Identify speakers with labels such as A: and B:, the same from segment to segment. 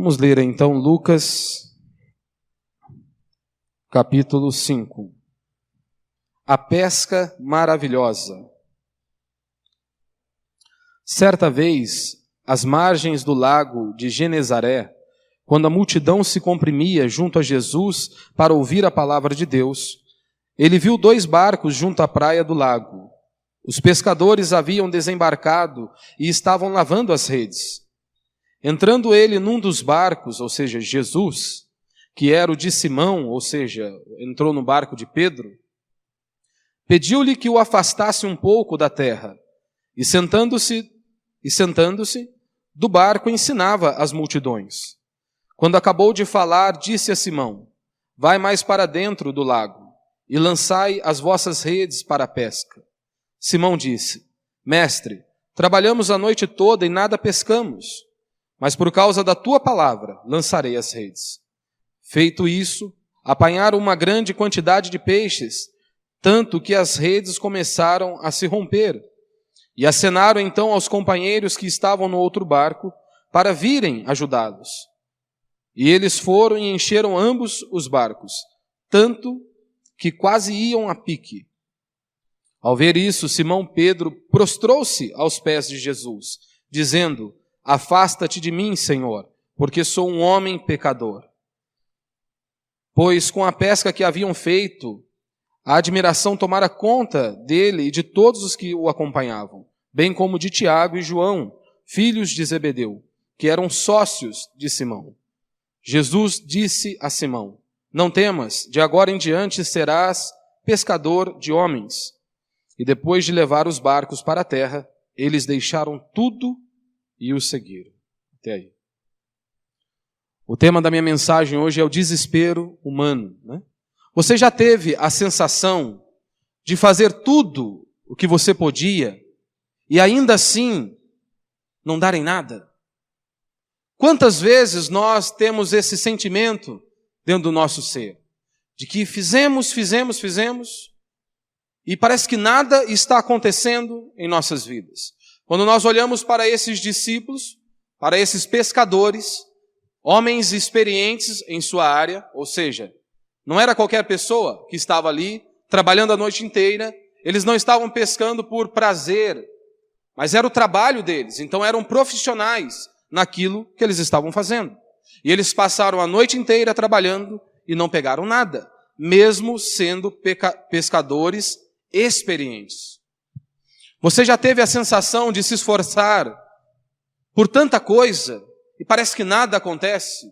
A: Vamos ler então Lucas, capítulo 5. A pesca maravilhosa. Certa vez, às margens do lago de Genezaré, quando a multidão se comprimia junto a Jesus para ouvir a palavra de Deus, ele viu 2 barcos junto à praia do lago. Os pescadores haviam desembarcado e estavam lavando as redes. Entrando ele num dos barcos, ou seja, Jesus, que era o de Simão, ou seja, entrou no barco de Pedro, pediu-lhe que o afastasse um pouco da terra, e sentando-se, do barco ensinava as multidões. Quando acabou de falar, disse a Simão: vai mais para dentro do lago, e lançai as vossas redes para a pesca. Simão disse: mestre, trabalhamos a noite toda e nada pescamos, mas por causa da tua palavra lançarei as redes. Feito isso, apanharam uma grande quantidade de peixes, tanto que as redes começaram a se romper. E acenaram então aos companheiros que estavam no outro barco para virem ajudá-los. E eles foram e encheram ambos os barcos, tanto que quase iam a pique. Ao ver isso, Simão Pedro prostrou-se aos pés de Jesus, dizendo: afasta-te de mim, Senhor, porque sou um homem pecador. Pois com a pesca que haviam feito, a admiração tomara conta dele e de todos os que o acompanhavam, bem como de Tiago e João, filhos de Zebedeu, que eram sócios de Simão. Jesus disse a Simão: não temas, de agora em diante serás pescador de homens. E depois de levar os barcos para a terra, eles deixaram tudo e o seguiram. Até aí. O tema da minha mensagem hoje é o desespero humano, né? Você já teve a sensação de fazer tudo o que você podia e ainda assim não dar em nada? Quantas vezes nós temos esse sentimento dentro do nosso ser? De que fizemos e parece que nada está acontecendo em nossas vidas. Quando nós olhamos para esses discípulos, para esses pescadores, homens experientes em sua área, ou seja, não era qualquer pessoa que estava ali trabalhando a noite inteira, eles não estavam pescando por prazer, mas era o trabalho deles, então eram profissionais naquilo que eles estavam fazendo. E eles passaram a noite inteira trabalhando e não pegaram nada, mesmo sendo pescadores experientes. Você já teve a sensação de se esforçar por tanta coisa e parece que nada acontece?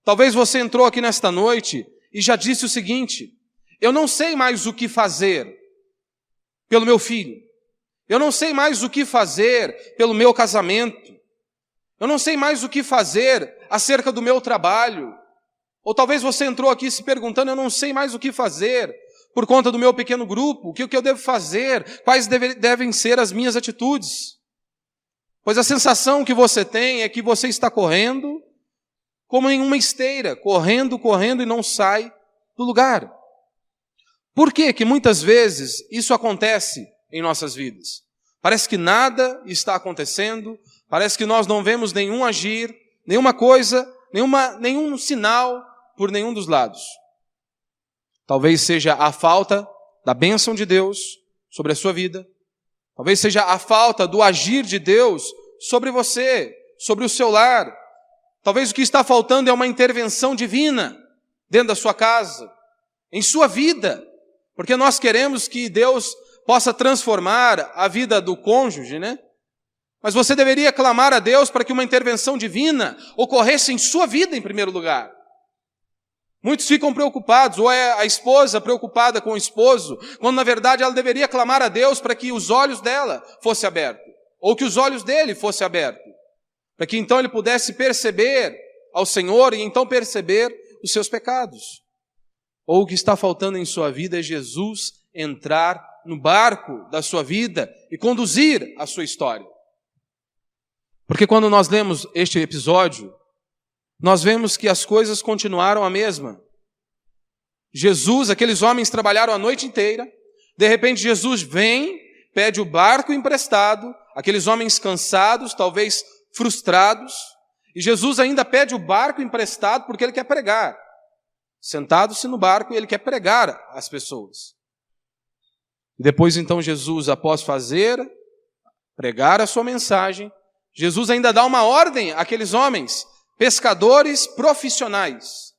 A: Talvez você entrou aqui nesta noite e já disse o seguinte: eu não sei mais o que fazer pelo meu filho. Eu não sei mais o que fazer pelo meu casamento. Eu não sei mais o que fazer acerca do meu trabalho. Ou talvez você entrou aqui se perguntando: eu não sei mais o que fazer por conta do meu pequeno grupo. O que eu devo fazer? Quais devem ser as minhas atitudes? Pois a sensação que você tem é que você está correndo como em uma esteira, correndo e não sai do lugar. Por que que muitas vezes isso acontece em nossas vidas? Parece que nada está acontecendo, parece que nós não vemos nenhum agir, nenhuma coisa, nenhum sinal por nenhum dos lados. Talvez seja a falta da bênção de Deus sobre a sua vida. Talvez seja a falta do agir de Deus sobre você, sobre o seu lar. Talvez o que está faltando é uma intervenção divina dentro da sua casa, em sua vida. Porque nós queremos que Deus possa transformar a vida do cônjuge, né? Mas você deveria clamar a Deus para que uma intervenção divina ocorresse em sua vida em primeiro lugar. Muitos ficam preocupados, ou é a esposa preocupada com o esposo, quando na verdade ela deveria clamar a Deus para que os olhos dela fossem abertos, ou que os olhos dele fossem abertos, para que então ele pudesse perceber ao Senhor e então perceber os seus pecados. Ou o que está faltando em sua vida é Jesus entrar no barco da sua vida e conduzir a sua história. Porque quando nós lemos este episódio, nós vemos que as coisas continuaram a mesma. Jesus, aqueles homens trabalharam a noite inteira, de repente Jesus vem, pede o barco emprestado, aqueles homens cansados, talvez frustrados, E Jesus ainda pede o barco emprestado porque ele quer pregar. Sentado-se no barco, ele quer pregar às pessoas. E depois então Jesus, após pregar a sua mensagem, Jesus ainda dá uma ordem àqueles homens, pescadores profissionais.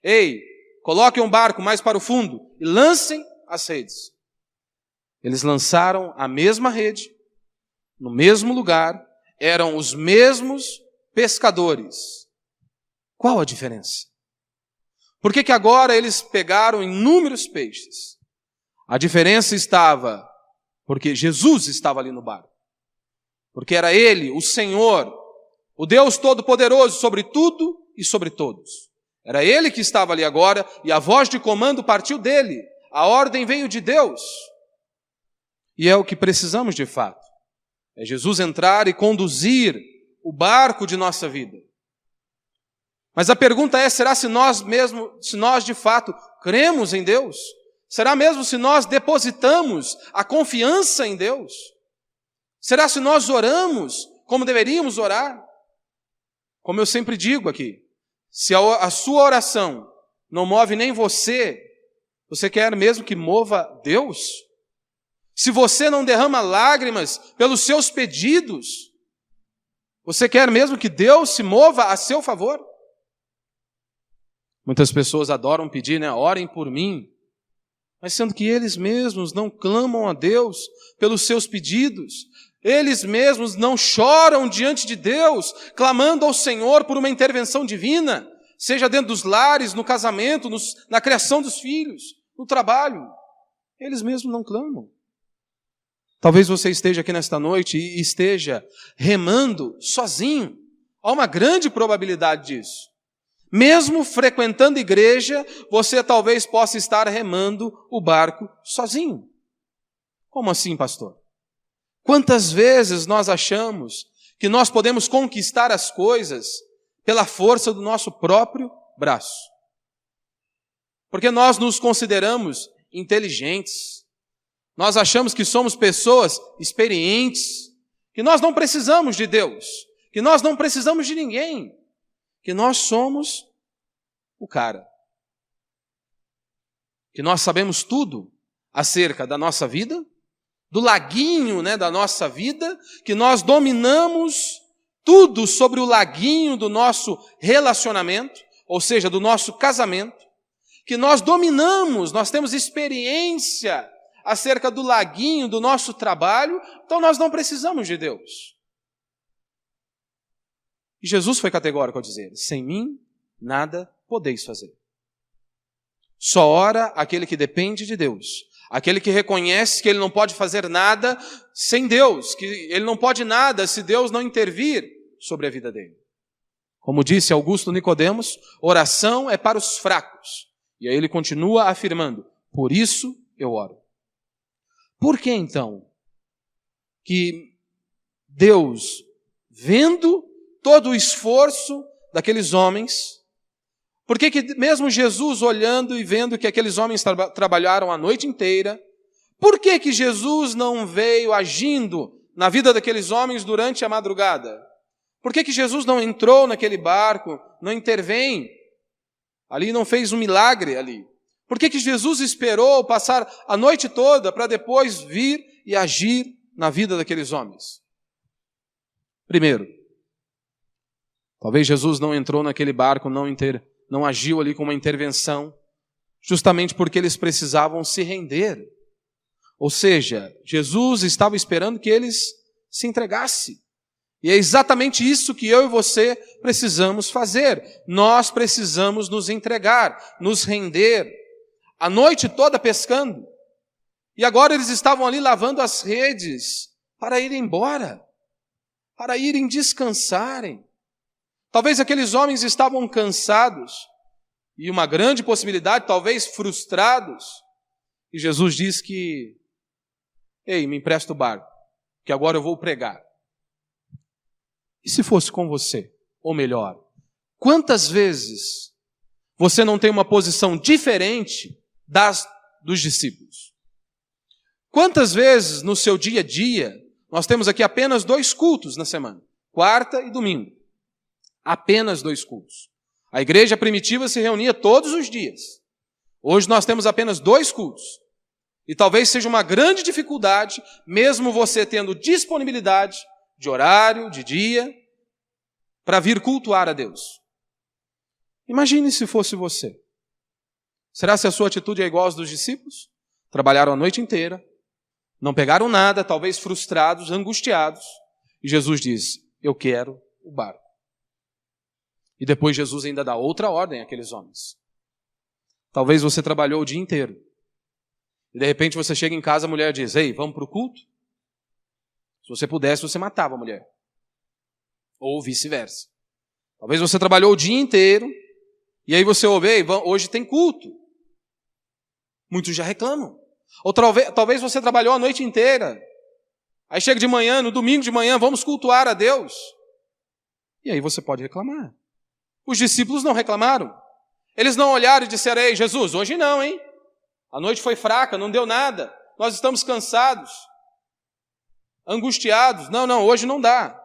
A: Ei, coloquem um barco mais para o fundo e lancem as redes. Eles lançaram a mesma rede, no mesmo lugar, eram os mesmos pescadores. Qual a diferença? Por que agora eles pegaram inúmeros peixes? A diferença estava porque Jesus estava ali no barco. Porque era Ele, o Senhor, o Deus Todo-Poderoso sobre tudo e sobre todos. Era Ele que estava ali agora e a voz de comando partiu dele. A ordem veio de Deus. E é o que precisamos de fato. É Jesus entrar e conduzir o barco de nossa vida. Mas a pergunta é, será se nós de fato cremos em Deus? Será mesmo se nós depositamos a confiança em Deus? Será se nós oramos como deveríamos orar? Como eu sempre digo aqui, se a sua oração não move nem você, você quer mesmo que mova Deus? Se você não derrama lágrimas pelos seus pedidos, você quer mesmo que Deus se mova a seu favor? Muitas pessoas adoram pedir, orem por mim. Mas sendo que eles mesmos não clamam a Deus pelos seus pedidos, eles mesmos não choram diante de Deus, clamando ao Senhor por uma intervenção divina, seja dentro dos lares, no casamento, na criação dos filhos, no trabalho. Eles mesmos não clamam. Talvez você esteja aqui nesta noite e esteja remando sozinho. Há uma grande probabilidade disso. Mesmo frequentando igreja, você talvez possa estar remando o barco sozinho. Como assim, pastor? Quantas vezes nós achamos que nós podemos conquistar as coisas pela força do nosso próprio braço? Porque nós nos consideramos inteligentes. Nós achamos que somos pessoas experientes, que nós não precisamos de Deus, que nós não precisamos de ninguém, que nós somos o cara. Que nós sabemos tudo acerca da nossa vida, do laguinho, da nossa vida, que nós dominamos tudo sobre o laguinho do nosso relacionamento, ou seja, do nosso casamento, que nós dominamos, nós temos experiência acerca do laguinho do nosso trabalho, então nós não precisamos de Deus. E Jesus foi categórico ao dizer, sem mim nada podeis fazer. Só ora aquele que depende de Deus, aquele que reconhece que ele não pode fazer nada sem Deus, que ele não pode nada se Deus não intervir sobre a vida dele. Como disse Augusto Nicodemos, oração é para os fracos. E aí ele continua afirmando, por isso eu oro. Por que então que Deus, vendo todo o esforço daqueles homens, por que mesmo Jesus olhando e vendo que aqueles homens trabalharam a noite inteira, por que Jesus não veio agindo na vida daqueles homens durante a madrugada? Por que Jesus não entrou naquele barco, não intervém ali, não fez um milagre ali? Por que Jesus esperou passar a noite toda para depois vir e agir na vida daqueles homens? Primeiro, talvez Jesus não entrou naquele barco, não agiu ali com uma intervenção, justamente porque eles precisavam se render. Ou seja, Jesus estava esperando que eles se entregassem. E é exatamente isso que eu e você precisamos fazer. Nós precisamos nos entregar, nos render. A noite toda pescando. E agora eles estavam ali lavando as redes para irem embora, para irem descansarem. Talvez aqueles homens estavam cansados e uma grande possibilidade, talvez frustrados. E Jesus diz que, ei, me empresta o barco, que agora eu vou pregar. E se fosse com você? Ou melhor, quantas vezes você não tem uma posição diferente dos discípulos? Quantas vezes no seu dia a dia, nós temos aqui apenas 2 cultos na semana, quarta e domingo. Apenas 2 cultos. A igreja primitiva se reunia todos os dias. Hoje nós temos apenas 2 cultos. E talvez seja uma grande dificuldade, mesmo você tendo disponibilidade de horário, de dia, para vir cultuar a Deus. Imagine se fosse você. Será se a sua atitude é igual aos dos discípulos? Trabalharam a noite inteira, não pegaram nada, talvez frustrados, angustiados. E Jesus diz, eu quero o barco. E depois Jesus ainda dá outra ordem àqueles homens. Talvez você trabalhou o dia inteiro. E de repente você chega em casa, a mulher diz, ei, vamos para o culto? Se você pudesse, você matava a mulher. Ou vice-versa. Talvez você trabalhou o dia inteiro, e aí você ouve, ei, hoje tem culto. Muitos já reclamam. Ou talvez você trabalhou a noite inteira. Aí chega de manhã, no domingo de manhã, vamos cultuar a Deus. E aí você pode reclamar. Os discípulos não reclamaram. Eles não olharam e disseram, ei, Jesus, hoje não, hein? A noite foi fraca, não deu nada. Nós estamos cansados, angustiados. Não, hoje não dá.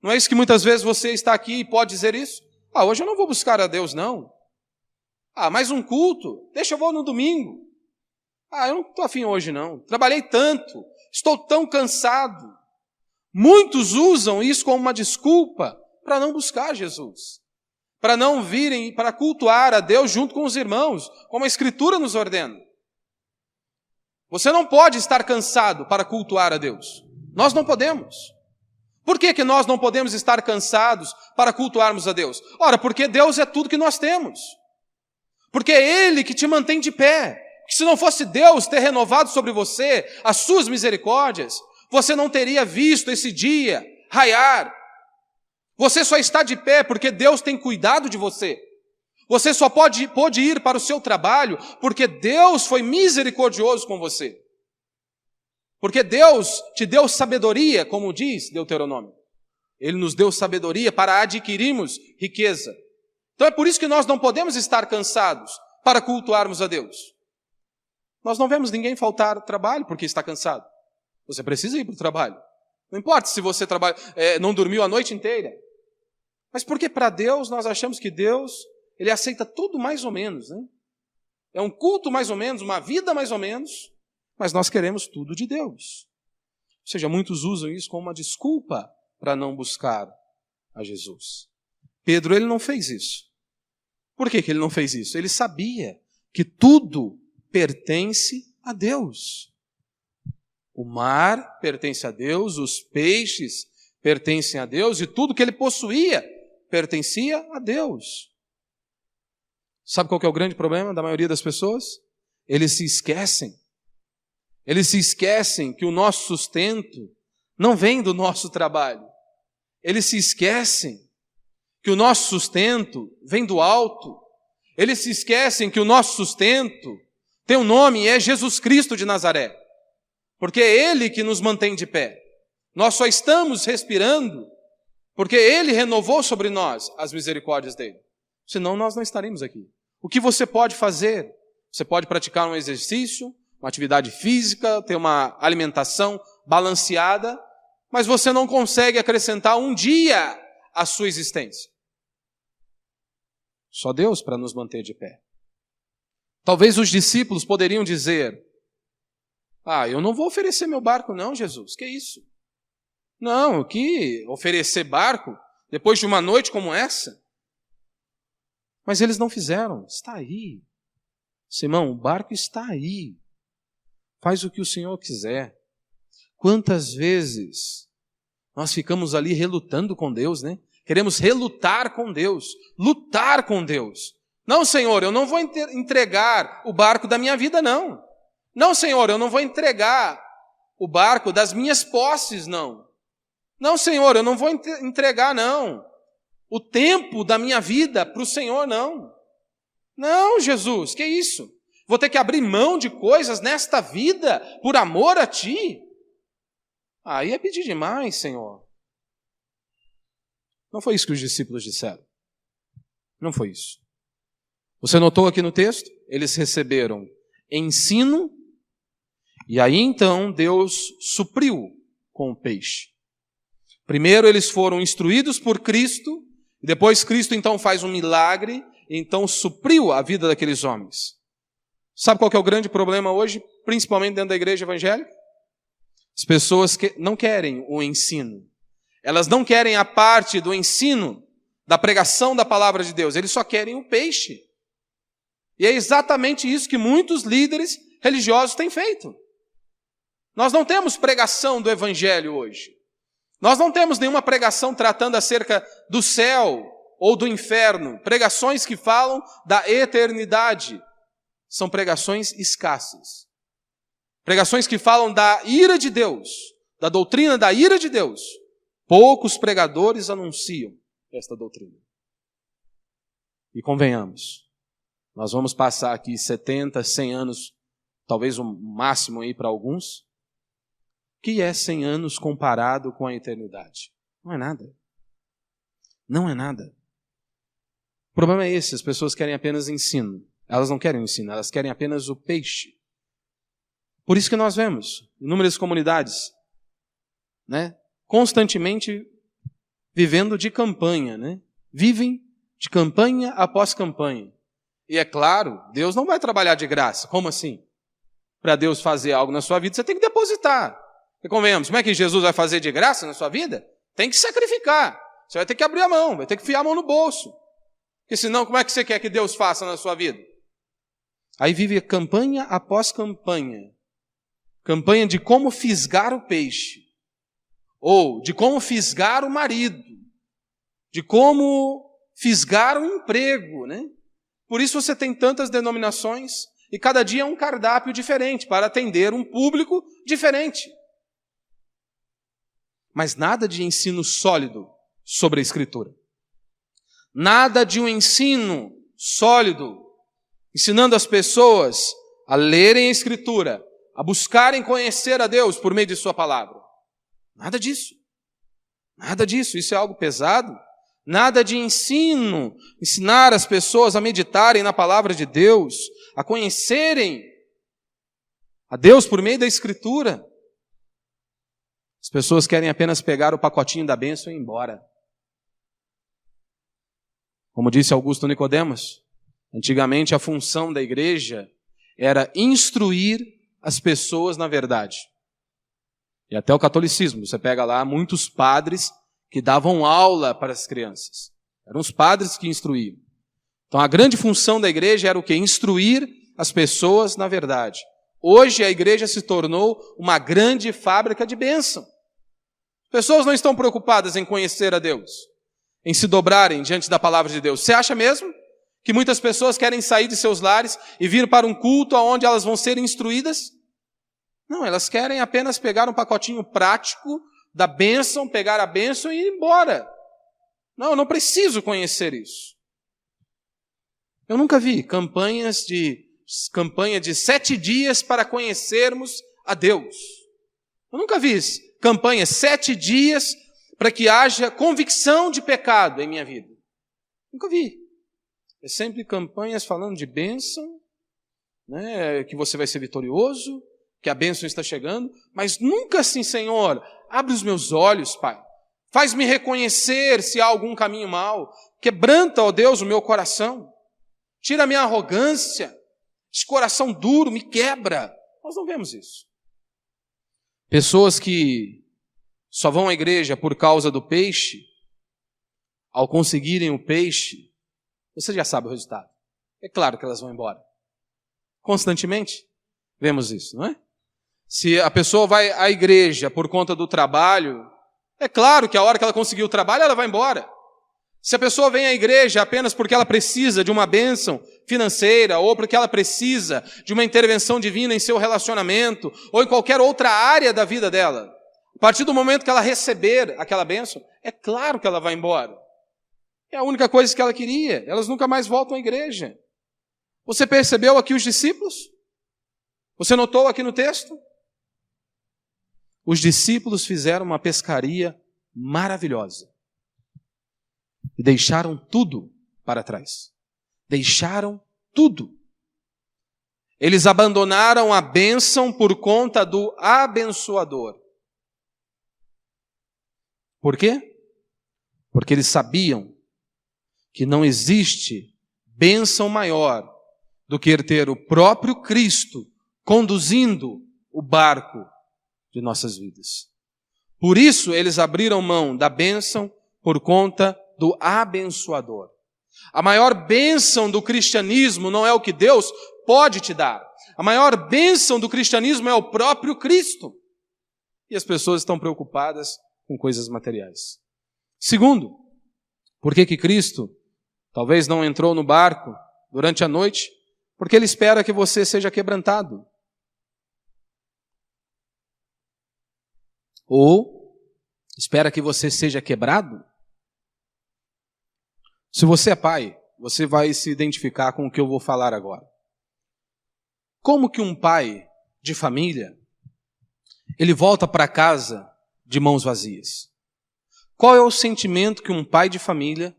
A: Não é isso que muitas vezes você está aqui e pode dizer isso? Hoje eu não vou buscar a Deus, não. Mais um culto? Deixa eu vou no domingo. Eu não estou afim hoje, não. Trabalhei tanto, estou tão cansado. Muitos usam isso como uma desculpa para não buscar Jesus. Para não virem, para cultuar a Deus junto com os irmãos, como a Escritura nos ordena. Você não pode estar cansado para cultuar a Deus. Nós não podemos. Por que nós não podemos estar cansados para cultuarmos a Deus? Ora, porque Deus é tudo que nós temos. Porque é Ele que te mantém de pé. Porque se não fosse Deus ter renovado sobre você as suas misericórdias, você não teria visto esse dia raiar. Você só está de pé porque Deus tem cuidado de você. Você só pôde ir para o seu trabalho porque Deus foi misericordioso com você. Porque Deus te deu sabedoria, como diz Deuteronômio. Ele nos deu sabedoria para adquirirmos riqueza. Então é por isso que nós não podemos estar cansados para cultuarmos a Deus. Nós não vemos ninguém faltar trabalho porque está cansado. Você precisa ir para o trabalho. Não importa se você não dormiu a noite inteira. Mas porque para Deus nós achamos que Deus, Ele aceita tudo mais ou menos, né? É um culto mais ou menos, uma vida mais ou menos, mas nós queremos tudo de Deus. Ou seja, muitos usam isso como uma desculpa para não buscar a Jesus. Pedro, ele não fez isso. Por que ele não fez isso? Ele sabia que tudo pertence a Deus. O mar pertence a Deus, os peixes pertencem a Deus e tudo que ele possuía pertencia a Deus. Sabe qual que é o grande problema da maioria das pessoas? Eles se esquecem. Eles se esquecem que o nosso sustento não vem do nosso trabalho. Eles se esquecem que o nosso sustento vem do alto. Eles se esquecem que o nosso sustento tem um nome e é Jesus Cristo de Nazaré. Porque é Ele que nos mantém de pé. Nós só estamos respirando porque Ele renovou sobre nós as misericórdias dEle. Senão nós não estaríamos aqui. O que você pode fazer? Você pode praticar um exercício, uma atividade física, ter uma alimentação balanceada, mas você não consegue acrescentar um dia à sua existência. Só Deus para nos manter de pé. Talvez os discípulos poderiam dizer, eu não vou oferecer meu barco não, Jesus, que isso? Não, que oferecer barco depois de uma noite como essa? Mas eles não fizeram, está aí. Simão, o barco está aí. Faz o que o Senhor quiser. Quantas vezes nós ficamos ali relutando com Deus, né? Queremos relutar com Deus, lutar com Deus. Não, Senhor, eu não vou entregar o barco da minha vida, não. Não, Senhor, eu não vou entregar o barco das minhas posses, não. Não, Senhor, eu não vou entregar, não, o tempo da minha vida para o Senhor, não. Não, Jesus, que isso? Vou ter que abrir mão de coisas nesta vida por amor a Ti? Aí é pedir demais, Senhor. Não foi isso que os discípulos disseram. Não foi isso. Você notou aqui no texto? Eles receberam ensino e aí então Deus supriu com o peixe. Primeiro eles foram instruídos por Cristo E depois Cristo então faz um milagre, e então supriu a vida daqueles homens. Sabe qual que é o grande problema hoje, principalmente dentro da igreja evangélica? As pessoas que não querem o ensino. Elas não querem a parte do ensino, da pregação da palavra de Deus. Eles só querem o peixe. E é exatamente isso que muitos líderes religiosos têm feito. Nós não temos pregação do evangelho hoje. Nós não temos nenhuma pregação tratando acerca do céu ou do inferno. Pregações que falam da eternidade. São pregações escassas. Pregações que falam da ira de Deus, da doutrina da ira de Deus. Poucos pregadores anunciam esta doutrina. E convenhamos, nós vamos passar aqui 70, 100 anos, talvez o máximo aí para alguns. O que é 100 anos comparado com a eternidade? Não é nada. Não é nada. O problema é esse, as pessoas querem apenas ensino. Elas não querem ensino, elas querem apenas o peixe. Por isso que nós vemos inúmeras comunidades, né, constantemente vivendo de campanha, né? Vivem de campanha após campanha. E é claro, Deus não vai trabalhar de graça. Como assim? Para Deus fazer algo na sua vida, você tem que depositar. E convenhamos, como é que Jesus vai fazer de graça na sua vida? Tem que sacrificar. Você vai ter que abrir a mão, vai ter que enfiar a mão no bolso. Porque senão, como é que você quer que Deus faça na sua vida? Aí vive campanha após campanha. Campanha de como fisgar o peixe. Ou de como fisgar o marido. De como fisgar um emprego, né? Por isso você tem tantas denominações e cada dia é um cardápio diferente para atender um público diferente. Mas nada de ensino sólido sobre a Escritura. Nada de um ensino sólido, ensinando as pessoas a lerem a Escritura, a buscarem conhecer a Deus por meio de sua palavra. Nada disso. Nada disso. Isso é algo pesado. Nada de ensino, ensinar as pessoas a meditarem na palavra de Deus, a conhecerem a Deus por meio da Escritura. As pessoas querem apenas pegar o pacotinho da bênção e ir embora. Como disse Augusto Nicodemos, antigamente a função da igreja era instruir as pessoas na verdade. E até o catolicismo, você pega lá muitos padres que davam aula para as crianças. Eram os padres que instruíam. Então a grande função da igreja era o quê? Instruir as pessoas na verdade. Hoje a igreja se tornou uma grande fábrica de bênção. As pessoas não estão preocupadas em conhecer a Deus, em se dobrarem diante da palavra de Deus. Você acha mesmo que muitas pessoas querem sair de seus lares e vir para um culto onde elas vão ser instruídas? Não, elas querem apenas pegar um pacotinho prático da bênção, pegar a bênção e ir embora. Não, eu não preciso conhecer isso. Eu nunca vi campanha de 7 dias para conhecermos a Deus. Eu nunca vi campanha 7 dias para que haja convicção de pecado em minha vida. Nunca vi. É sempre campanhas falando de bênção, né, que você vai ser vitorioso, que a bênção está chegando, mas nunca assim, Senhor, abre os meus olhos, Pai. Faz-me reconhecer se há algum caminho mau. Quebranta, ó Deus, o meu coração. Tira a minha arrogância. Esse coração duro me quebra. Nós não vemos isso. Pessoas que só vão à igreja por causa do peixe, ao conseguirem o peixe, você já sabe o resultado. É claro que elas vão embora. Constantemente vemos isso, não é? Se a pessoa vai à igreja por conta do trabalho, é claro que a hora que ela conseguir o trabalho, ela vai embora. Se a pessoa vem à igreja apenas porque ela precisa de uma bênção financeira, ou porque ela precisa de uma intervenção divina em seu relacionamento, ou em qualquer outra área da vida dela, a partir do momento que ela receber aquela bênção, é claro que ela vai embora. É a única coisa que ela queria. Elas nunca mais voltam à igreja. Você percebeu aqui os discípulos? Você notou aqui no texto? Os discípulos fizeram uma pescaria maravilhosa. E deixaram tudo para trás. Deixaram tudo. Eles abandonaram a bênção por conta do abençoador. Por quê? Porque eles sabiam que não existe bênção maior do que ter o próprio Cristo conduzindo o barco de nossas vidas. Por isso, eles abriram mão da bênção por conta do abençoador. A maior bênção do cristianismo não é o que Deus pode te dar. A maior bênção do cristianismo é o próprio Cristo. E as pessoas estão preocupadas com coisas materiais. Segundo, por que Cristo talvez não entrou no barco durante a noite? Porque Ele espera que você seja quebrantado. Ou espera que você seja quebrado? Se você é pai, você vai se identificar com o que eu vou falar agora. Como que um pai de família, ele volta para casa de mãos vazias? Qual é o sentimento que um pai de família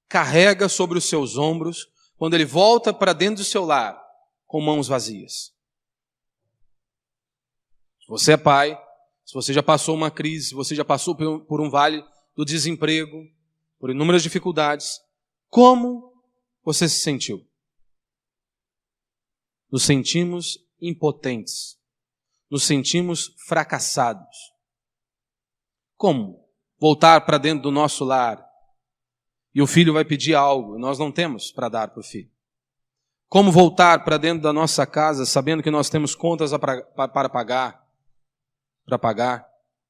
A: carrega sobre os seus ombros quando ele volta para dentro do seu lar com mãos vazias? Se você é pai, se você já passou uma crise, se você já passou por um vale do desemprego, por inúmeras dificuldades, como você se sentiu? Nos sentimos impotentes, nos sentimos fracassados. Como voltar para dentro do nosso lar e o filho vai pedir algo e nós não temos para dar para o filho? Como voltar para dentro da nossa casa sabendo que nós temos contas para pagar?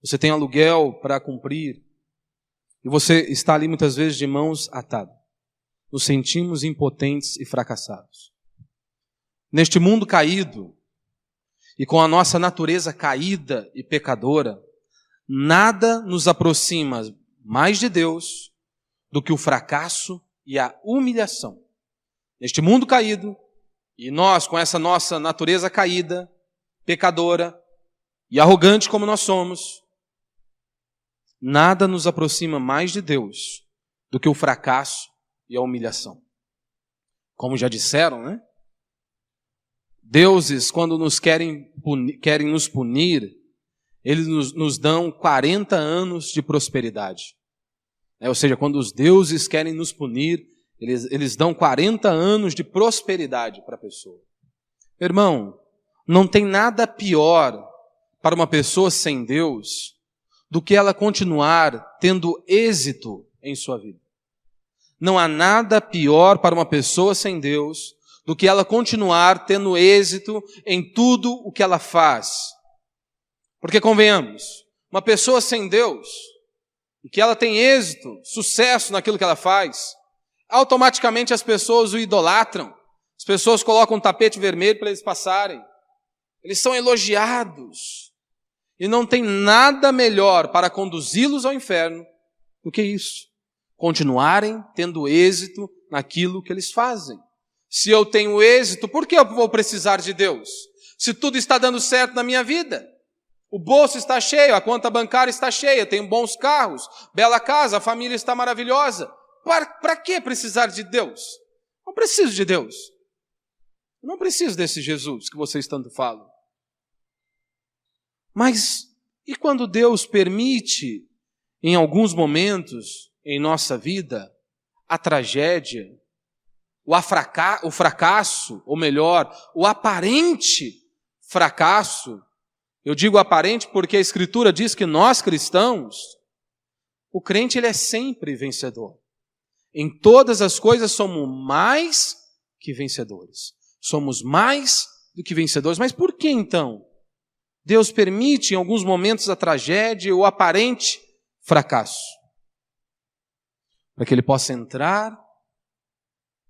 A: Você tem aluguel para cumprir e você está ali muitas vezes de mãos atadas. Nos sentimos impotentes e fracassados. Neste mundo caído e com a nossa natureza caída e pecadora, nada nos aproxima mais de Deus do que o fracasso e a humilhação. Neste mundo caído, e nós com essa nossa natureza caída, pecadora e arrogante como nós somos, nada nos aproxima mais de Deus do que o fracasso e a humilhação. Como já disseram, né? Deuses, quando querem nos punir, eles nos dão 40 anos de prosperidade. Ou seja, quando os deuses querem nos punir, eles dão 40 anos de prosperidade para a pessoa. Irmão, não tem nada pior para uma pessoa sem Deus do que ela continuar tendo êxito em sua vida. Não há nada pior para uma pessoa sem Deus do que ela continuar tendo êxito em tudo o que ela faz. Porque convenhamos, uma pessoa sem Deus, e que ela tem êxito, sucesso naquilo que ela faz, automaticamente as pessoas o idolatram. As pessoas colocam um tapete vermelho para eles passarem. Eles são elogiados. E não tem nada melhor para conduzi-los ao inferno do que isso. Continuarem tendo êxito naquilo que eles fazem. Se eu tenho êxito, por que eu vou precisar de Deus? Se tudo está dando certo na minha vida, o bolso está cheio, a conta bancária está cheia, tenho bons carros, bela casa, a família está maravilhosa. Para que precisar de Deus? Não preciso de Deus. Não preciso desse Jesus que vocês tanto falam. Mas e quando Deus permite, em alguns momentos em nossa vida, a tragédia, o fracasso, ou melhor, o aparente fracasso? Eu digo aparente porque a Escritura diz que nós cristãos, o crente ele é sempre vencedor. Em todas as coisas somos mais que vencedores. Somos mais do que vencedores. Mas por que então Deus permite em alguns momentos a tragédia e o aparente fracasso? Para que Ele possa entrar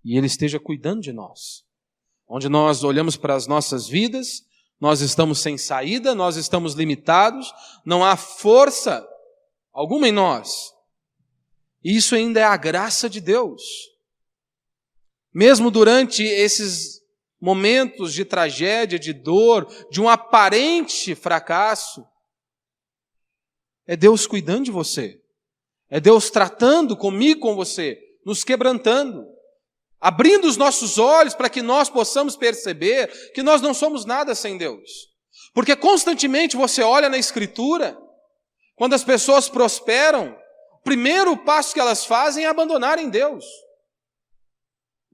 A: e Ele esteja cuidando de nós. Onde nós olhamos para as nossas vidas, nós estamos sem saída, nós estamos limitados, não há força alguma em nós. E isso ainda é a graça de Deus. Mesmo durante esses momentos de tragédia, de dor, de um aparente fracasso, é Deus cuidando de você. É Deus tratando comigo, com você, nos quebrantando, abrindo os nossos olhos para que nós possamos perceber que nós não somos nada sem Deus. Porque constantemente você olha na Escritura, quando as pessoas prosperam, o primeiro passo que elas fazem é abandonarem Deus.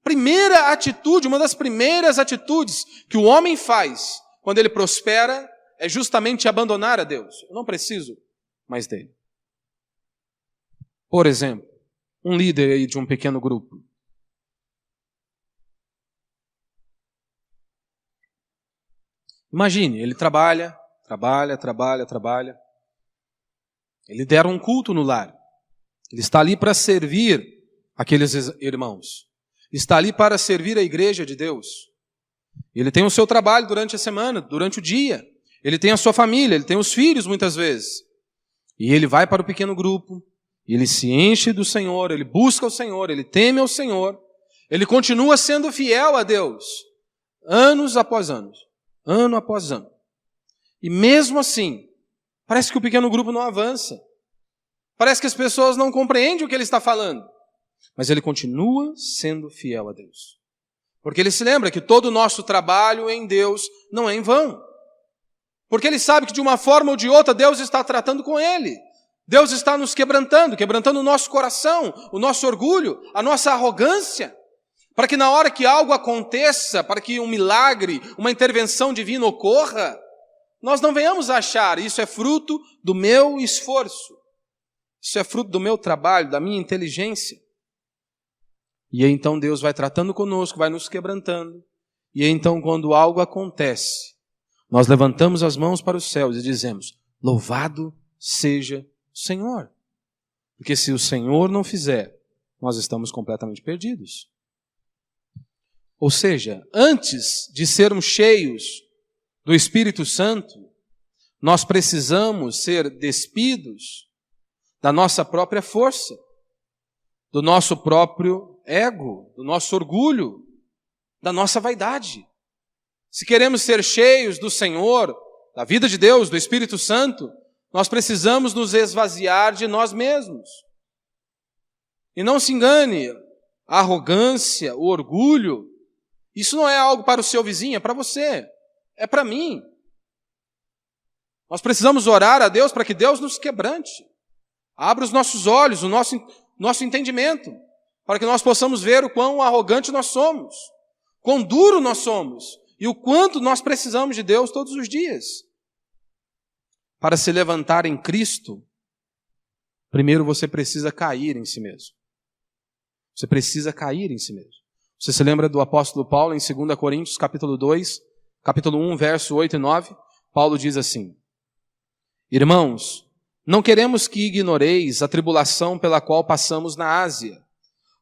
A: Primeira atitude, uma das primeiras atitudes que o homem faz quando ele prospera é justamente abandonar a Deus. Eu não preciso mais dele. Por exemplo, um líder aí de um pequeno grupo. Imagine, ele trabalha. Ele lidera um culto no lar. Ele está ali para servir aqueles irmãos. Está ali para servir a igreja de Deus. Ele tem o seu trabalho durante a semana, durante o dia. Ele tem a sua família, ele tem os filhos muitas vezes. E ele vai para o pequeno grupo, ele se enche do Senhor, ele busca o Senhor, ele teme ao Senhor. Ele continua sendo fiel a Deus, anos após anos, ano após ano. E mesmo assim, parece que o pequeno grupo não avança. Parece que as pessoas não compreendem o que ele está falando. Mas ele continua sendo fiel a Deus. Porque ele se lembra que todo o nosso trabalho em Deus não é em vão. Porque ele sabe que de uma forma ou de outra Deus está tratando com ele. Deus está nos quebrantando o nosso coração, o nosso orgulho, a nossa arrogância. Para que na hora que algo aconteça, para que um milagre, uma intervenção divina ocorra, nós não venhamos achar, isso é fruto do meu esforço. Isso é fruto do meu trabalho, da minha inteligência. E aí, então Deus vai tratando conosco, vai nos quebrantando. E aí, então quando algo acontece, nós levantamos as mãos para os céus e dizemos, louvado seja o Senhor. Porque se o Senhor não fizer, nós estamos completamente perdidos. Ou seja, antes de sermos cheios do Espírito Santo, nós precisamos ser despidos da nossa própria força, do nosso próprio ego, do nosso orgulho, da nossa vaidade. Se queremos ser cheios do Senhor, da vida de Deus, do Espírito Santo, nós precisamos nos esvaziar de nós mesmos. E não se engane, a arrogância, o orgulho, isso não é algo para o seu vizinho, é para você, é para mim. Nós precisamos orar a Deus para que Deus nos quebrante. Abra os nossos olhos, o nosso entendimento, para que nós possamos ver o quão arrogante nós somos, quão duro nós somos e o quanto nós precisamos de Deus todos os dias. Para se levantar em Cristo, primeiro você precisa cair em si mesmo. Você precisa cair em si mesmo. Você se lembra do apóstolo Paulo em 2 Coríntios, capítulo 2, capítulo 1, verso 8 e 9? Paulo diz assim, irmãos, não queremos que ignoreis a tribulação pela qual passamos na Ásia,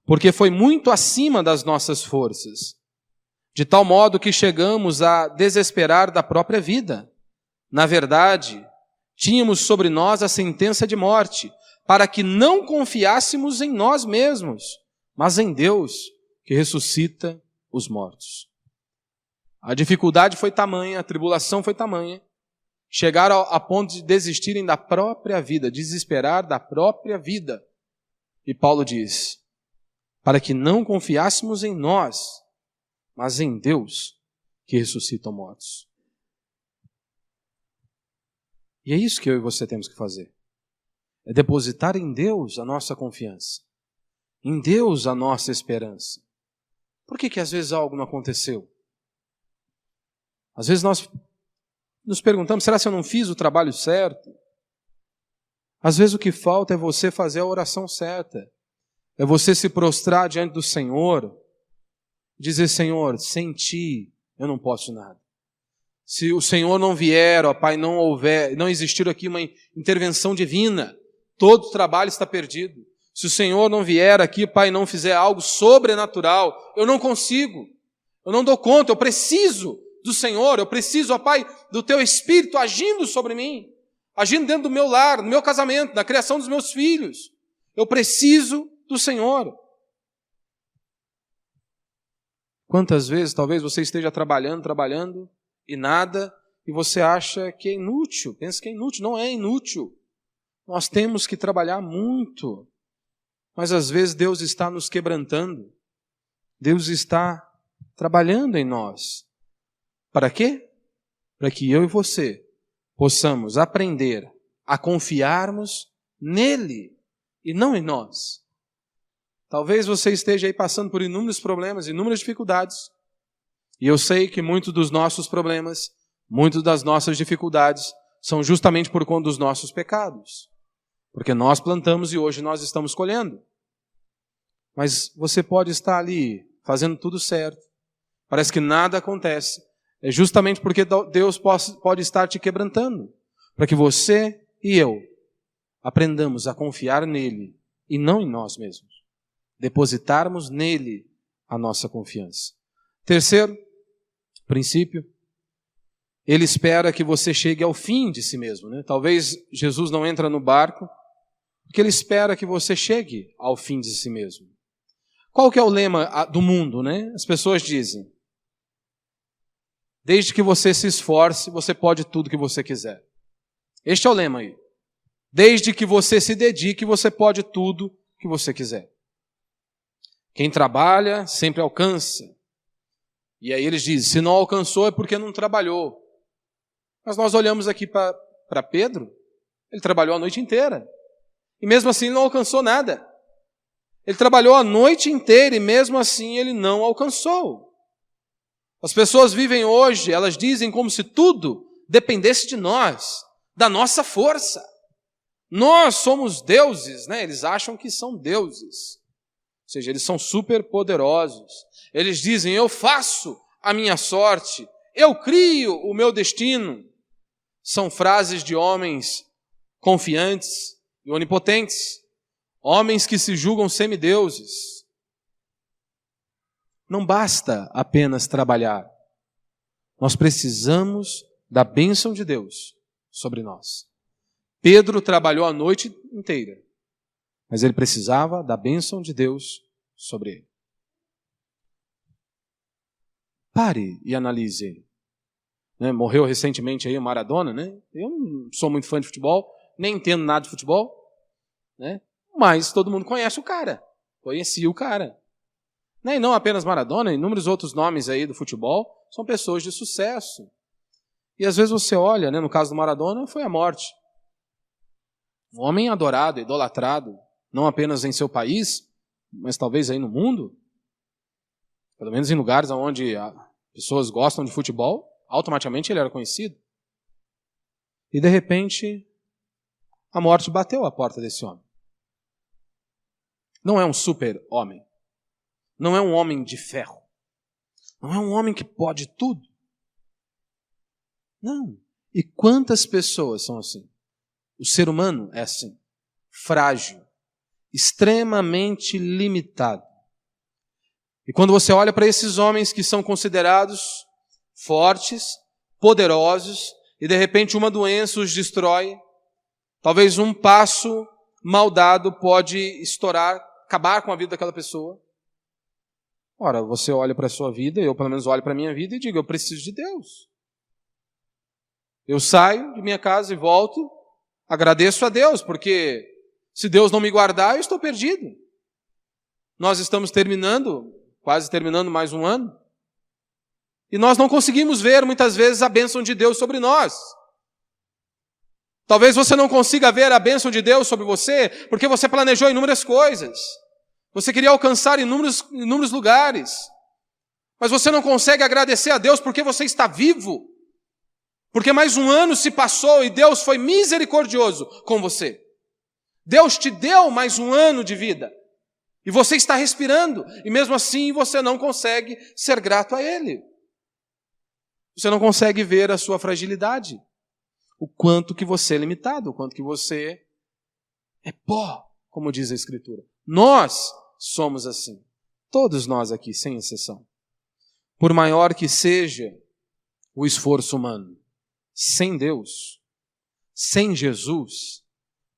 A: porque foi muito acima das nossas forças, de tal modo que chegamos a desesperar da própria vida. Na verdade, tínhamos sobre nós a sentença de morte, para que não confiássemos em nós mesmos, mas em Deus, que ressuscita os mortos. A dificuldade foi tamanha, a tribulação foi tamanha, chegaram a ponto de desistirem da própria vida, desesperar da própria vida. E Paulo diz, para que não confiássemos em nós, mas em Deus, que ressuscita os mortos. E é isso que eu e você temos que fazer. É depositar em Deus a nossa confiança. Em Deus a nossa esperança. Por que às vezes algo não aconteceu? Às vezes nós nos perguntamos, será que eu não fiz o trabalho certo? Às vezes o que falta é você fazer a oração certa. É você se prostrar diante do Senhor, dizer, Senhor, sem Ti eu não posso nada. Se o Senhor não vier, ó Pai, não existir aqui uma intervenção divina, todo o trabalho está perdido. Se o Senhor não vier aqui, Pai, não fizer algo sobrenatural, eu não consigo, eu não dou conta, eu preciso do Senhor, eu preciso, ó Pai, do Teu Espírito agindo sobre mim, agindo dentro do meu lar, no meu casamento, na criação dos meus filhos. Eu preciso do Senhor. Quantas vezes talvez você esteja trabalhando e nada, e você acha que é inútil, pensa que é inútil, não é inútil. Nós temos que trabalhar muito, mas às vezes Deus está nos quebrantando, Deus está trabalhando em nós. Para quê? Para que eu e você possamos aprender a confiarmos nele e não em nós. Talvez você esteja aí passando por inúmeros problemas, inúmeras dificuldades. E eu sei que muitos dos nossos problemas, muitas das nossas dificuldades, são justamente por conta dos nossos pecados. Porque nós plantamos e hoje nós estamos colhendo. Mas você pode estar ali fazendo tudo certo. Parece que nada acontece. É justamente porque Deus pode estar te quebrantando. Para que você e eu aprendamos a confiar nele e não em nós mesmos. Depositarmos nele a nossa confiança. Terceiro princípio, ele espera que você chegue ao fim de si mesmo, né? Talvez Jesus não entra no barco, porque ele espera que você chegue ao fim de si mesmo. Qual que é o lema do mundo, né? As pessoas dizem, desde que você se esforce, você pode tudo que você quiser. Este é o lema aí. Desde que você se dedique, você pode tudo que você quiser. Quem trabalha sempre alcança. E aí eles dizem, se não alcançou é porque não trabalhou. Mas nós olhamos aqui para Pedro, ele trabalhou a noite inteira. E mesmo assim ele não alcançou nada. Ele trabalhou a noite inteira e mesmo assim ele não alcançou. As pessoas vivem hoje, elas dizem como se tudo dependesse de nós, da nossa força. Nós somos deuses, né? Eles acham que são deuses. Ou seja, eles são super poderosos. Eles dizem, eu faço a minha sorte, eu crio o meu destino. São frases de homens confiantes e onipotentes. Homens que se julgam semideuses. Não basta apenas trabalhar. Nós precisamos da bênção de Deus sobre nós. Pedro trabalhou a noite inteira, mas ele precisava da bênção de Deus sobre ele. Pare e analise ele. Morreu recentemente aí o Maradona, né? Eu não sou muito fã de futebol, nem entendo nada de futebol, né? Mas todo mundo conhece o cara, conhecia o cara. E não apenas Maradona, inúmeros outros nomes aí do futebol são pessoas de sucesso. E às vezes você olha, né, no caso do Maradona, foi a morte. Um homem adorado, idolatrado, não apenas em seu país, mas talvez aí no mundo, pelo menos em lugares onde pessoas gostam de futebol, automaticamente ele era conhecido. E de repente, a morte bateu à porta desse homem. Não é um super-homem. Não é um homem de ferro. Não é um homem que pode tudo. Não. E quantas pessoas são assim? O ser humano é assim. Frágil. Extremamente limitado. E quando você olha para esses homens que são considerados fortes, poderosos, e de repente uma doença os destrói, talvez um passo mal dado pode estourar, acabar com a vida daquela pessoa. Ora, você olha para a sua vida, eu pelo menos olho para a minha vida e digo, eu preciso de Deus. Eu saio de minha casa e volto, agradeço a Deus, porque se Deus não me guardar, eu estou perdido. Nós estamos quase terminando mais um ano, e nós não conseguimos ver muitas vezes a bênção de Deus sobre nós. Talvez você não consiga ver a bênção de Deus sobre você, porque você planejou inúmeras coisas. Você queria alcançar inúmeros lugares. Mas você não consegue agradecer a Deus porque você está vivo. Porque mais um ano se passou e Deus foi misericordioso com você. Deus te deu mais um ano de vida. E você está respirando. E mesmo assim você não consegue ser grato a Ele. Você não consegue ver a sua fragilidade. O quanto que você é limitado, o quanto que você é pó, como diz a Escritura. Nós somos assim. Todos nós aqui, sem exceção. Por maior que seja o esforço humano, sem Deus, sem Jesus,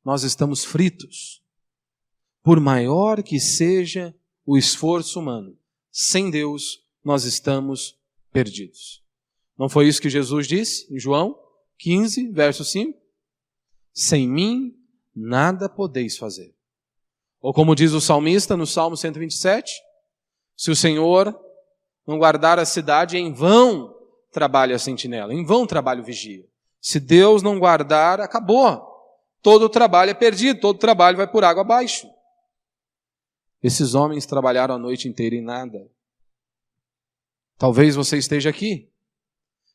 A: nós estamos fritos. Por maior que seja o esforço humano, sem Deus, nós estamos perdidos. Não foi isso que Jesus disse em João 15, verso 5? Sem mim, nada podeis fazer. Ou como diz o salmista no Salmo 127, se o Senhor não guardar a cidade, em vão trabalha a sentinela, em vão trabalha o vigia. Se Deus não guardar, acabou. Todo o trabalho é perdido, todo o trabalho vai por água abaixo. Esses homens trabalharam a noite inteira em nada. Talvez você esteja aqui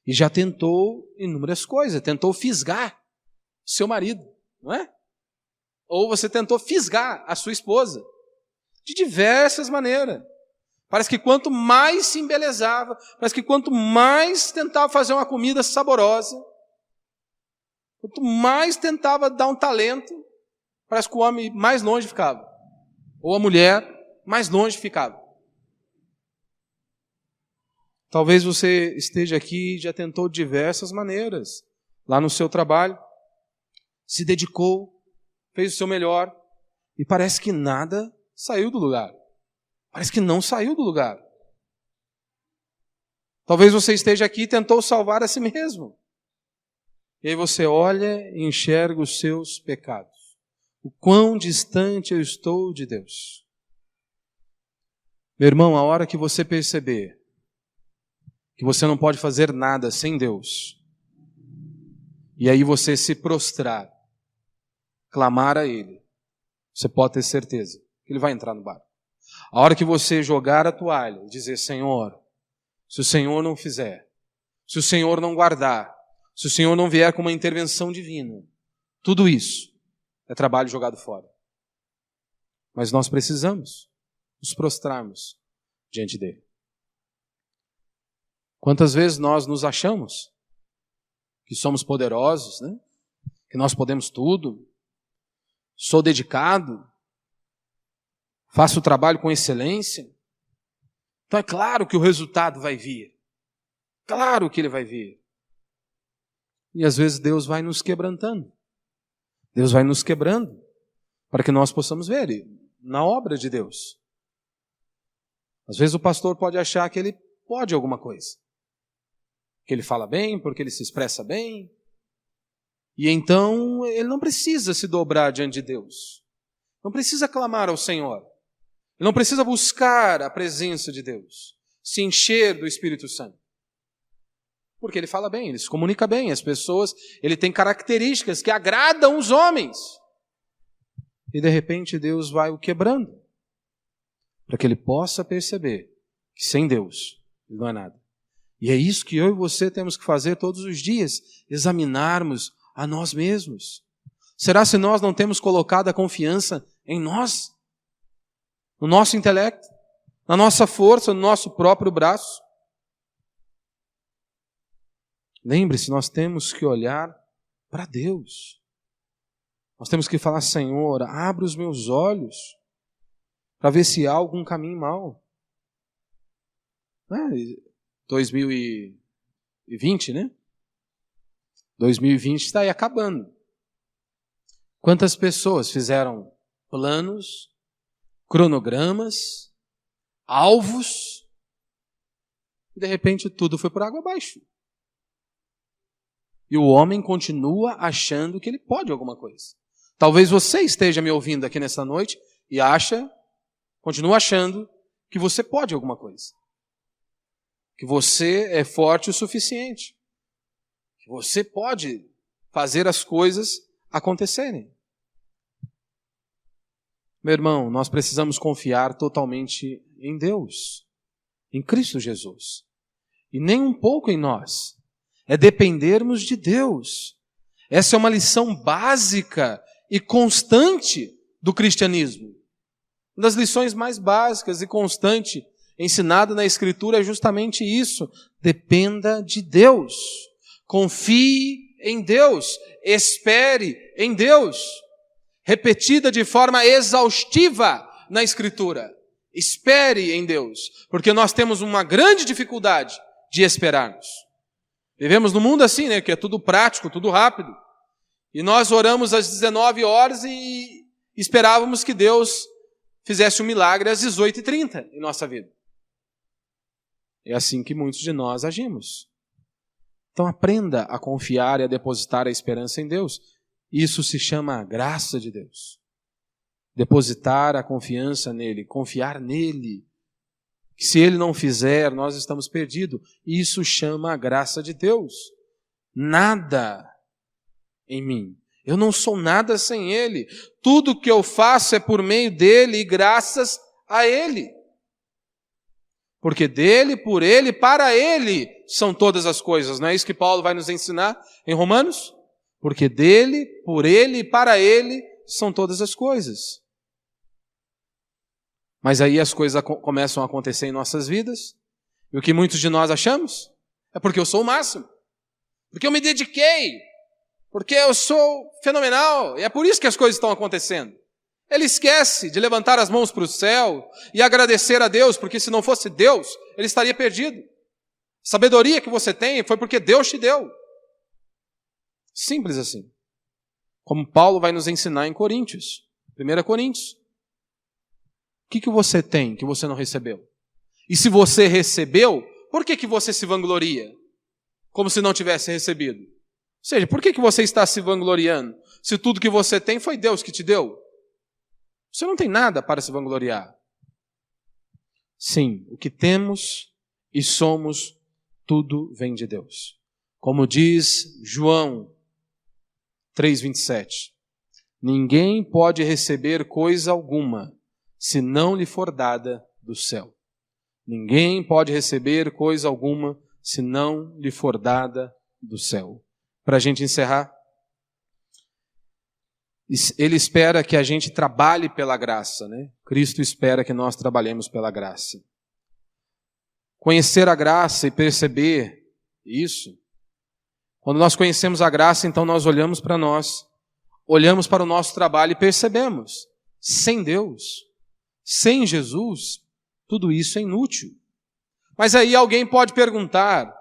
A: e já tentou inúmeras coisas, tentou fisgar seu marido, não é? Ou você tentou fisgar a sua esposa, de diversas maneiras. Parece que quanto mais se embelezava, parece que quanto mais tentava fazer uma comida saborosa, quanto mais tentava dar um talento, parece que o homem mais longe ficava. Ou a mulher mais longe ficava. Talvez você esteja aqui e já tentou de diversas maneiras, lá no seu trabalho, se dedicou, fez o seu melhor, e parece que nada saiu do lugar. Parece que não saiu do lugar. Talvez você esteja aqui e tentou salvar a si mesmo. E aí você olha e enxerga os seus pecados. O quão distante eu estou de Deus. Meu irmão, a hora que você perceber que você não pode fazer nada sem Deus, e aí você se prostrar, clamar a Ele, você pode ter certeza que Ele vai entrar no barco. A hora que você jogar a toalha e dizer, Senhor, se o Senhor não fizer, se o Senhor não guardar, se o Senhor não vier com uma intervenção divina, tudo isso é trabalho jogado fora. Mas nós precisamos nos prostrarmos diante dele. Quantas vezes nós nos achamos que somos poderosos, né? Que nós podemos tudo, sou dedicado, faço o trabalho com excelência, então é claro que o resultado vai vir, claro que ele vai vir. E às vezes Deus vai nos quebrantando, Deus vai nos quebrando, para que nós possamos ver na obra de Deus. Às vezes o pastor pode achar que ele pode alguma coisa, que ele fala bem, porque ele se expressa bem, e então ele não precisa se dobrar diante de Deus, não precisa clamar ao Senhor, ele não precisa buscar a presença de Deus, se encher do Espírito Santo, porque ele fala bem, ele se comunica bem, as pessoas, ele tem características que agradam os homens, e de repente Deus vai o quebrando, para que ele possa perceber que sem Deus ele não é nada. E é isso que eu e você temos que fazer todos os dias, examinarmos a nós mesmos. Será se nós não temos colocado a confiança em nós? No nosso intelecto? Na nossa força, no nosso próprio braço? Lembre-se, nós temos que olhar para Deus. Nós temos que falar, Senhor, abre os meus olhos para ver se há algum caminho mau. 2020, né? 2020 está aí acabando. Quantas pessoas fizeram planos, cronogramas, alvos, e de repente tudo foi por água abaixo. E o homem continua achando que ele pode alguma coisa. Talvez você esteja me ouvindo aqui nessa noite e continua achando que você pode alguma coisa. Que você é forte o suficiente. Que você pode fazer as coisas acontecerem. Meu irmão, nós precisamos confiar totalmente em Deus, em Cristo Jesus. E nem um pouco em nós. É dependermos de Deus. Essa é uma lição básica e constante do cristianismo. Uma das lições mais básicas e constante ensinada na Escritura é justamente isso. Dependa de Deus. Confie em Deus. Espere em Deus. Repetida de forma exaustiva na Escritura. Espere em Deus. Porque nós temos uma grande dificuldade de esperarmos. Vivemos num mundo assim, né? Que é tudo prático, tudo rápido. E nós oramos às 19 horas e esperávamos que Deus fizesse um milagre às 18h30 em nossa vida. É assim que muitos de nós agimos. Então aprenda a confiar e a depositar a esperança em Deus. Isso se chama graça de Deus. Depositar a confiança nele, confiar nele. Que se ele não fizer, nós estamos perdidos. Isso chama a graça de Deus. Nada em mim. Eu não sou nada sem ele. Tudo que eu faço é por meio dele e graças a Ele. Porque dele, por Ele, para Ele são todas as coisas. Não é isso que Paulo vai nos ensinar em Romanos? Porque dele, por Ele e para Ele são todas as coisas. Mas aí as coisas começam a acontecer em nossas vidas. E o que muitos de nós achamos? É porque eu sou o máximo. Porque eu me dediquei. Porque eu sou fenomenal. E é por isso que as coisas estão acontecendo. Ele esquece de levantar as mãos para o céu e agradecer a Deus, porque se não fosse Deus, ele estaria perdido. A sabedoria que você tem foi porque Deus te deu. Simples assim. Como Paulo vai nos ensinar em Coríntios. 1 Coríntios. O que você tem que você não recebeu? E se você recebeu, por que você se vangloria? Como se não tivesse recebido. Ou seja, por que você está se vangloriando? Se tudo que você tem foi Deus que te deu. Você não tem nada para se vangloriar. Sim, o que temos e somos, tudo vem de Deus. Como diz João 3,27. Ninguém pode receber coisa alguma se não lhe for dada do céu. Ninguém pode receber coisa alguma se não lhe for dada do céu. Para a gente encerrar, Ele espera que a gente trabalhe pela graça, né? Cristo espera que nós trabalhemos pela graça. Conhecer a graça e perceber isso. Quando nós conhecemos a graça, então nós olhamos para nós, olhamos para o nosso trabalho e percebemos, sem Deus, sem Jesus, tudo isso é inútil. Mas aí alguém pode perguntar,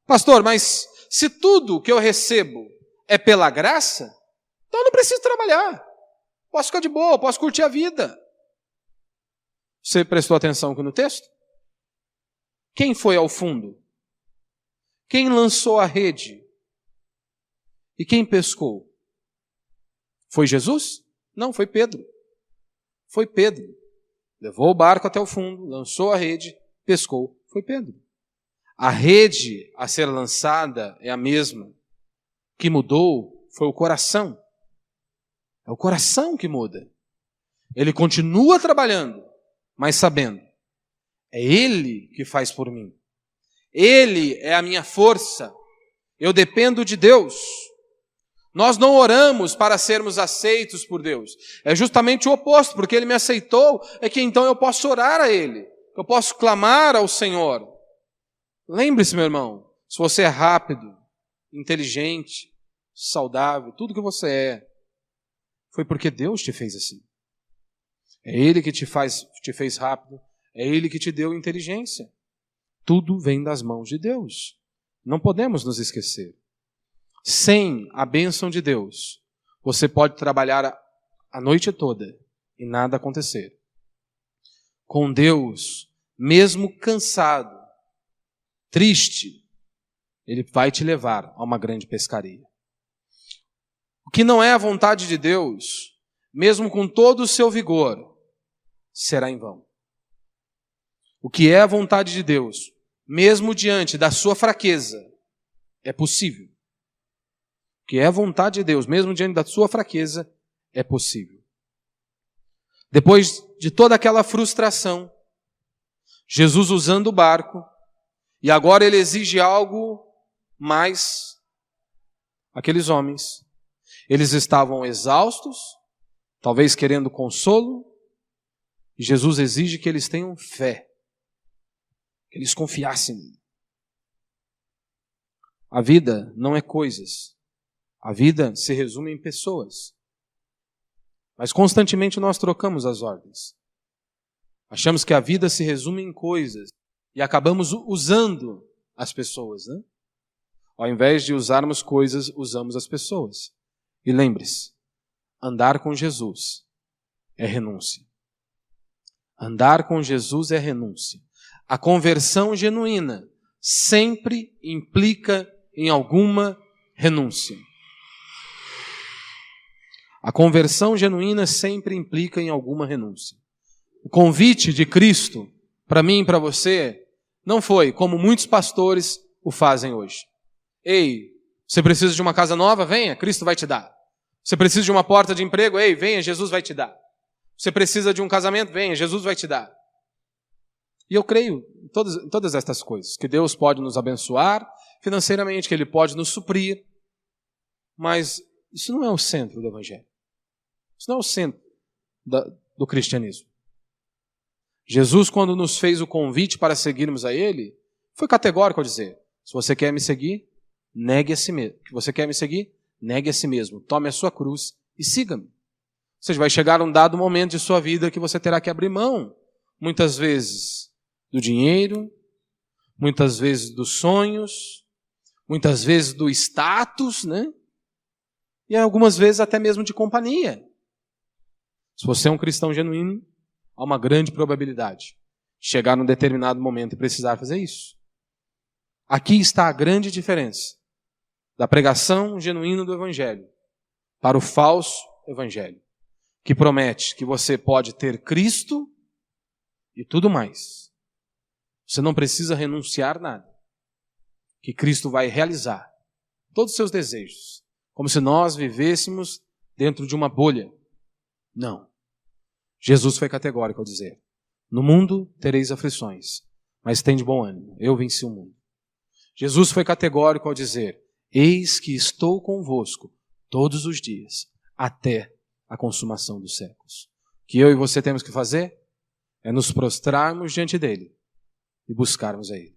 A: pastor, mas se tudo que eu recebo é pela graça, então eu não preciso trabalhar. Posso ficar de boa, posso curtir a vida. Você prestou atenção aqui no texto? Quem foi ao fundo? Quem lançou a rede? E quem pescou? Foi Jesus? Não, foi Pedro. Foi Pedro. Levou o barco até o fundo, lançou a rede, pescou. Foi Pedro. A rede a ser lançada é a mesma. O que mudou foi o coração. É o coração que muda. Ele continua trabalhando, mas sabendo, é Ele que faz por mim. Ele é a minha força. Eu dependo de Deus. Nós não oramos para sermos aceitos por Deus. É justamente o oposto, porque Ele me aceitou, é que então eu posso orar a Ele. Eu posso clamar ao Senhor. Lembre-se, meu irmão, se você é rápido, inteligente, saudável, tudo que você é, foi porque Deus te fez assim. É Ele que te fez rápido, é Ele que te deu inteligência. Tudo vem das mãos de Deus. Não podemos nos esquecer. Sem a bênção de Deus, você pode trabalhar a noite toda e nada acontecer. Com Deus, mesmo cansado, triste, Ele vai te levar a uma grande pescaria. O que não é a vontade de Deus, mesmo com todo o seu vigor, será em vão. O que é a vontade de Deus, mesmo diante da sua fraqueza, é possível. O que é a vontade de Deus, mesmo diante da sua fraqueza, é possível. Depois de toda aquela frustração, Jesus usando o barco, e agora Ele exige algo mais. Aqueles homens, eles estavam exaustos, talvez querendo consolo, e Jesus exige que eles tenham fé, que eles confiassem nele. A vida não é coisas, a vida se resume em pessoas. Mas constantemente nós trocamos as ordens. Achamos que a vida se resume em coisas e acabamos usando as pessoas, né? Ao invés de usarmos coisas, usamos as pessoas. E lembre-se, andar com Jesus é renúncia. Andar com Jesus é renúncia. A conversão genuína sempre implica em alguma renúncia. A conversão genuína sempre implica em alguma renúncia. O convite de Cristo, para mim e para você, não foi como muitos pastores o fazem hoje. Ei, você precisa de uma casa nova? Venha, Cristo vai te dar. Você precisa de uma porta de emprego? Ei, venha, Jesus vai te dar. Você precisa de um casamento? Venha, Jesus vai te dar. E eu creio em todas estas coisas, que Deus pode nos abençoar financeiramente, que Ele pode nos suprir, mas isso não é o centro do Evangelho. Isso não é o centro do cristianismo. Jesus, quando nos fez o convite para seguirmos a Ele, foi categórico ao dizer: se você quer me seguir, negue a si mesmo. Se você quer me seguir, negue a si mesmo. Tome a sua cruz e siga-me. Ou seja, vai chegar um dado momento de sua vida que você terá que abrir mão, muitas vezes, do dinheiro, muitas vezes dos sonhos, muitas vezes do status, né? E algumas vezes até mesmo de companhia. Se você é um cristão genuíno, há uma grande probabilidade de chegar num determinado momento e precisar fazer isso. Aqui está a grande diferença da pregação genuína do Evangelho para o falso Evangelho, que promete que você pode ter Cristo e tudo mais. Você não precisa renunciar nada, que Cristo vai realizar todos os seus desejos, como se nós vivêssemos dentro de uma bolha. Não. Jesus foi categórico ao dizer: no mundo tereis aflições, mas tende bom ânimo, eu venci o mundo. Jesus foi categórico ao dizer: eis que estou convosco todos os dias, até a consumação dos séculos. O que eu e você temos que fazer é nos prostrarmos diante dele e buscarmos a Ele.